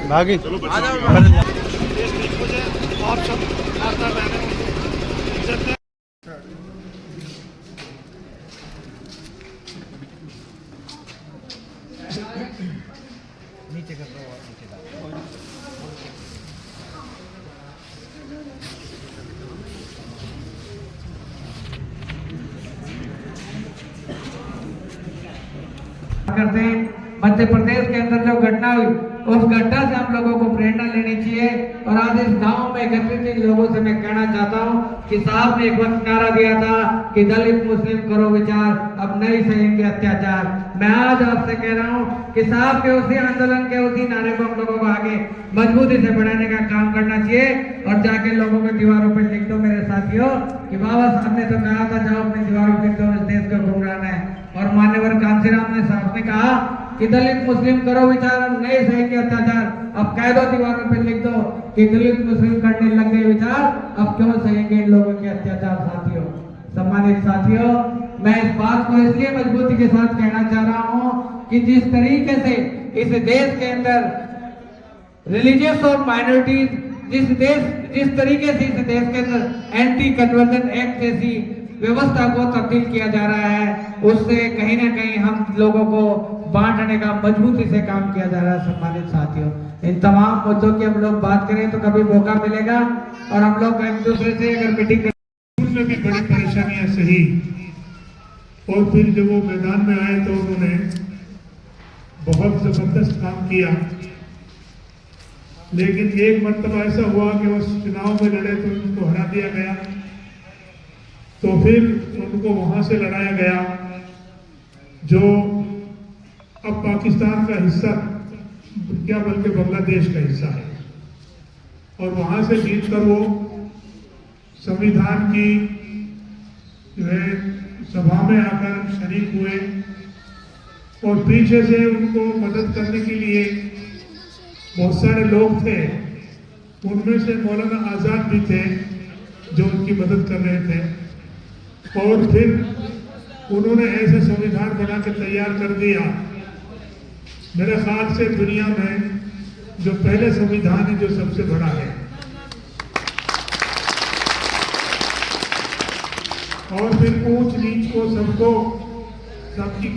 भागी नीचे कर दो और नीचे डालो। करते हैं मध्य प्रदेश के अंदर जो घटना हुई उस घटना से हम लोगों को प्रेरणा लेनी चाहिए। और आज इस गांव में एकत्रित इन लोगों से मैं कहना चाहता हूं कि साहब ने एक वक्त नारा दिया था कि दलित मुस्लिम करो विचार, अब नहीं सहेंगे अत्याचार। मैं आज आपसे कह रहा हूं कि साहब के उसी आंदोलन के उसी नारे को हम लोगों को आगे मजबूती से बढ़ाने का काम करना चाहिए। और जाके लोगों के दीवारों पर लिख दो मेरे साथियों कि बाबा साहब ने तो कहा था जाओ अपनी दीवारों पर लिख दो, इस देश को गुमराना है। और मान्यवर कांसीराम ने साहब ने कहा कि दलित मुस्लिम करो विचार, हम नहीं सहेंगे अत्याचार। अब कह दो दीवारों पे लिख दो कि दलित मुस्लिम करने लग गए विचार, अब क्यों सहेंगे इन लोगों के अत्याचार। साथियों, सम्मानित साथियों, मैं इस बात को इसलिए मजबूती के साथ कहना चाह रहा हूं कि जिस तरीके से इस देश के अंदर रिलीजियस और माइनॉरिटीज जिस तरीके से इस देश के अंदर एंटी कन्वर्जन एक्ट जैसी व्यवस्था को तब्दील किया जा रहा है, उससे कहीं ना कहीं हम लोगों को बांटने का मजबूती से काम किया जा रहा है। सम्मानित साथियों, इन तमाम मुद्दों की हम लोग बात करें तो कभी मौका मिलेगा और हम लोग एक दूसरे से अगर मीटिंग में भी बड़ी परेशानियां सही। और फिर जब वो मैदान में आए तो उन्होंने बहुत जबरदस्त काम किया। लेकिन एक मरतबा ऐसा हुआ कि वो चुनाव में लड़े तो उनको हरा दिया गया, तो फिर उनको वहां से लड़ाया गया जो अब पाकिस्तान का हिस्सा क्या बल्कि बांग्लादेश का हिस्सा है। और वहां से जीतकर वो संविधान की जो है सभा में आकर शरीक हुए। और पीछे से उनको मदद करने के लिए बहुत सारे लोग थे, उनमें से मौलाना आज़ाद भी थे जो उनकी मदद कर रहे थे। और फिर उन्होंने ऐसे संविधान बना के तैयार कर दिया, मेरे ख्याल से दुनिया में जो पहले संविधान है जो सबसे बड़ा है। और फिर ऊंच नीच को सबको सबकी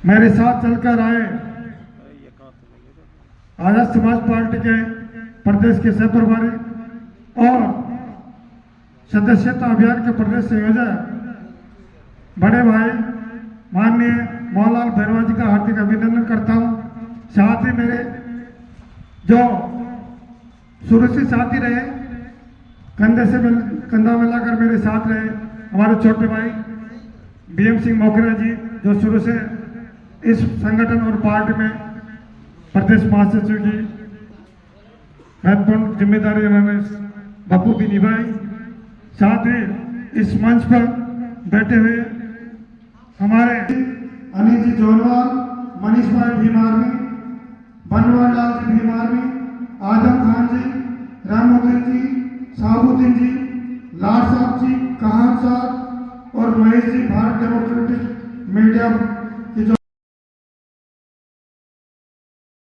मेरे साथ चलकर आए आजाद समाज पार्टी के प्रदेश के सह प्रभारी और सदस्यता अभियान के प्रदेश संयोजक बड़े भाई माननीय मोहनलाल भैरवा जी का हार्दिक अभिनंदन करता हूं। साथ ही मेरे जो शुरू से साथी रहे, कंधे से कंधा मिलाकर मेरे साथ रहे, हमारे छोटे भाई BM सिंह मोखरा जी जो शुरू से इस संगठन और पार्टी में प्रदेश महासचिव की महत्वपूर्ण जिम्मेदारी उन्होंने बखूबी निभाई। साथ ही इस मंच पर बैठे हुए हमारे अनिल जी जोनवाल, मनीष भाई भीम आर्मी, बनवाल लाल जी भीम आर्मी, आजम खान जी, रामुद्दीन जी, साबुद्दीन जी, लाल साहब जी, कहान साहब और महेश जी भारत